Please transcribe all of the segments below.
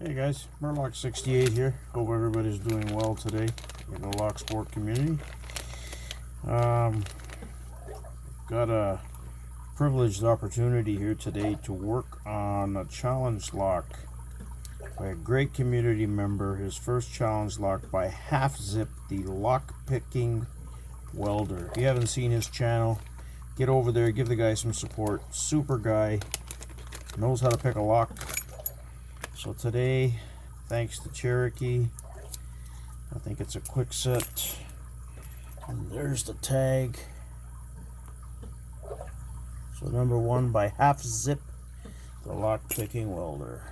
Hey guys, Mur-Lock 68 here. Hope everybody's doing well today in the lock sport community. Got a privileged opportunity here today to work on a challenge lock by a great community member. His first challenge lock by Zipp, the lock picking welder. If you haven't seen his channel, get over there, give the guy some support. Super guy, knows how to pick a lock. So today, thanks to Cherokee, I think it's a quick set. And there's the tag. So number 1 by Zipp, the lock picking welder.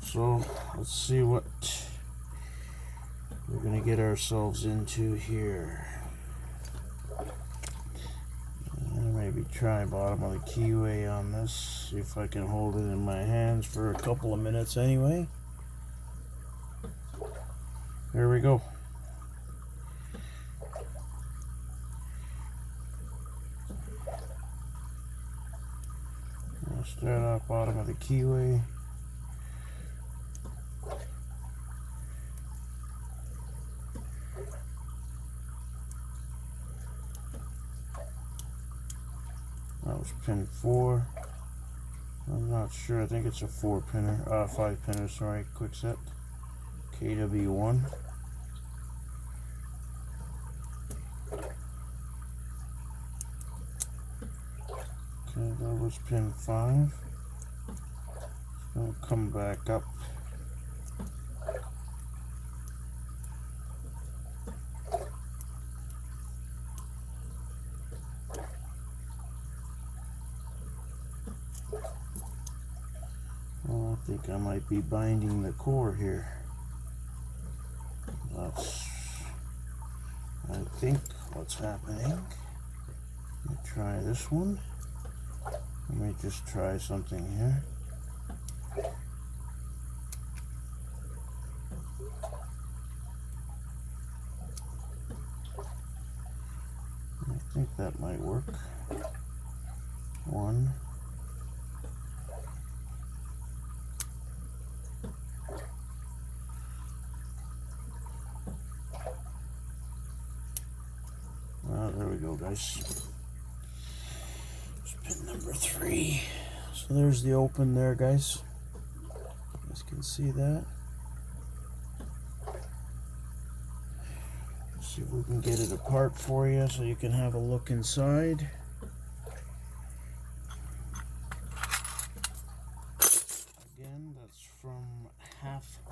So let's see what we're gonna get ourselves into here. Maybe try bottom of the keyway on this, see if I can hold it in my hands for a couple of minutes anyway. There we go. I'll start off bottom of the keyway. That was pin 4. I'm not sure. I think it's a 4-pinner. 5-pinner, sorry. Quick set. KW1. Okay, that was pin 5. It's going to come back up. I think I might be binding the core here. That's, I think, what's happening. Let me try this one. Let me just try something here. I think that might work. 1. There we go, guys. It's pin number 3. So there's the open there, guys. You guys can see that. Let's see if we can get it apart for you so you can have a look inside. Again, that's from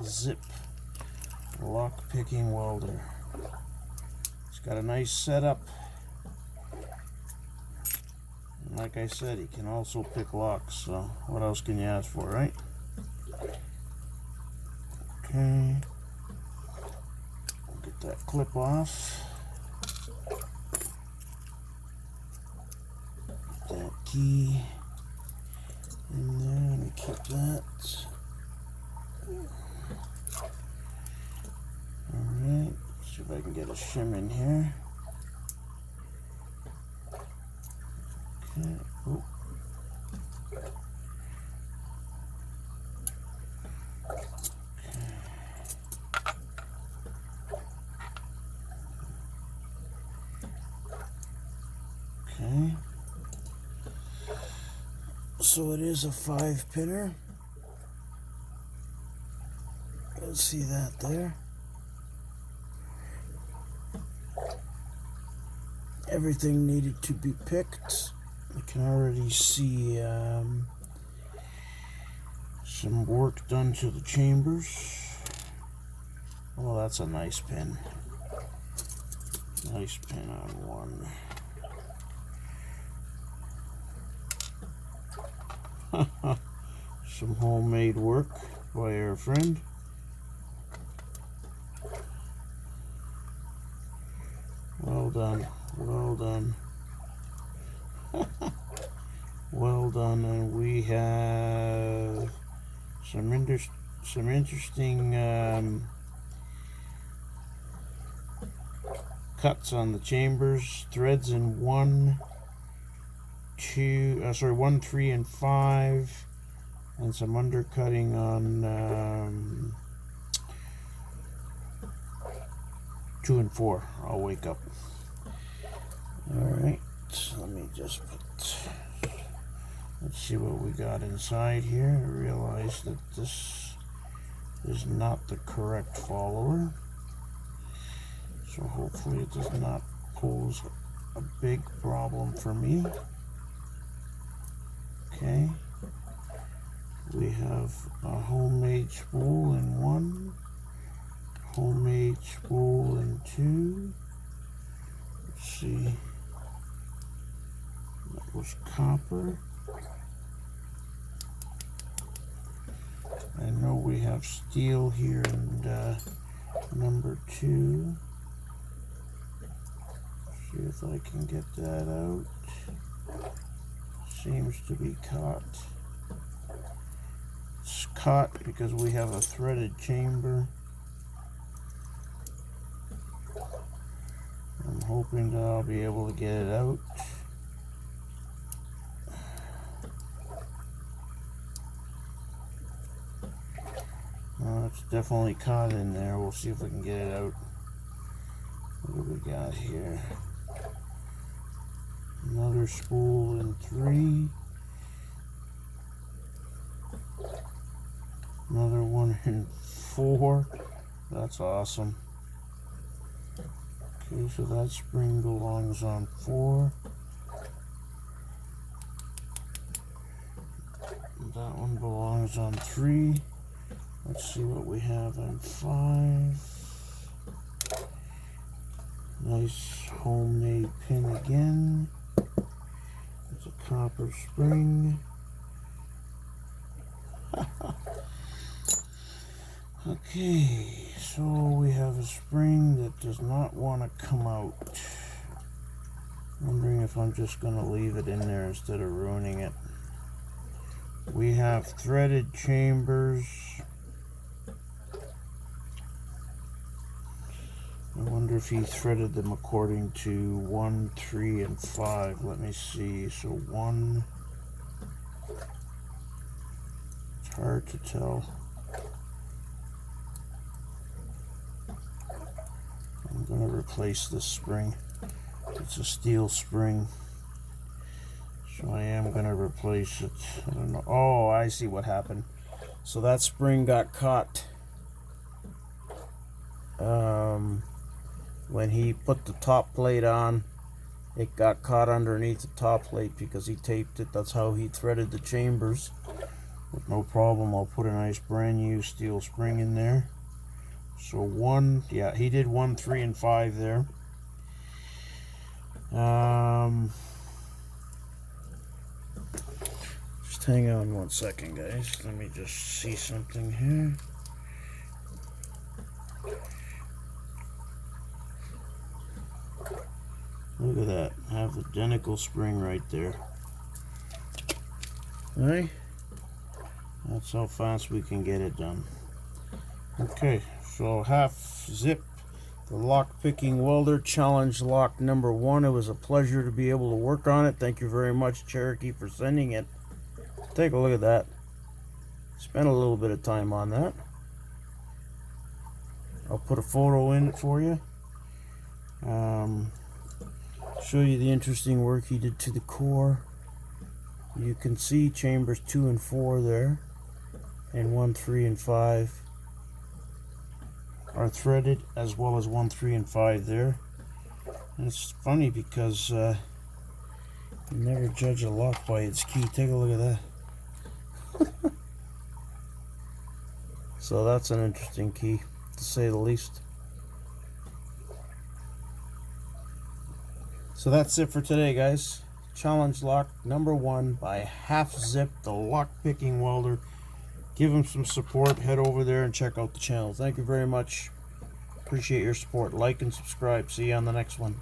Zipp, lock picking welder. It's got a nice setup. Like I said, he can also pick locks, so what else can you ask for, right? Okay. We'll get that clip off. Get that key in there. Let me keep that. Alright, see if I can get a shim in here. Okay. Oh. Okay. So it is a 5-pinner. Let's see that there. Everything needed to be picked. I can already see some work done to the chambers. Oh, that's a nice pin. Nice pin on 1. Some homemade work by our friend. Well done. Well done. Well done. And we have some interesting cuts on the chambers. Threads in 1, 2, 1, 3, and 5. and some undercutting on 2 and 4. I'll wake up. Alright, so let me just put, let's see what we got inside here. I realize that this is not the correct follower, so hopefully it does not pose a big problem for me. Okay, we have a homemade spool in 1, homemade spool in 2. Let's see, that was copper. I know we have steel here and number 2. See if I can get that out. Seems to be caught. It's caught because we have a threaded chamber. I'm hoping that I'll be able to get it out. It's definitely caught in there. We'll see if we can get it out. What do we got here? Another spool in 3. Another one in 4. That's awesome. Okay, so that spring belongs on 4. That one belongs on 3. Let's see what we have on 5. Nice homemade pin again. It's a copper spring. Okay, so we have a spring that does not want to come out. Wondering if I'm just going to leave it in there instead of ruining it. We have threaded chambers. I wonder if he threaded them according to 1, 3, and 5. Let me see. So 1. It's hard to tell. I'm going to replace this spring. It's a steel spring. So I am going to replace it. I don't know. Oh, I see what happened. So that spring got caught. When he put the top plate on, it got caught underneath the top plate because he taped it. That's how he threaded the chambers. But no problem, I'll put a nice brand new steel spring in there. So 1, yeah, he did 1, 3, and 5 there. Just hang on 1 second, guys. Let me just see something here. Look at that. I have the identical spring right there. Alright. That's how fast we can get it done. Okay, so half zip, the lock picking welder challenge lock number 1. It was a pleasure to be able to work on it. Thank you very much, Cherokee, for sending it. Take a look at that. Spent a little bit of time on that. I'll put a photo in it for you. Show you the interesting work he did to the core. You can see chambers 2 and 4 there, and 1, 3, and 5 are threaded, as well as 1, 3, and 5 there. And it's funny because you never judge a lock by its key. Take a look at that. So that's an interesting key, to say the least. So that's it for today, guys. Challenge lock number 1 by Half Zip, the lock picking welder. Give him some support. Head over there and check out the channel. Thank you very much. Appreciate your support. Like and subscribe. See you on the next one.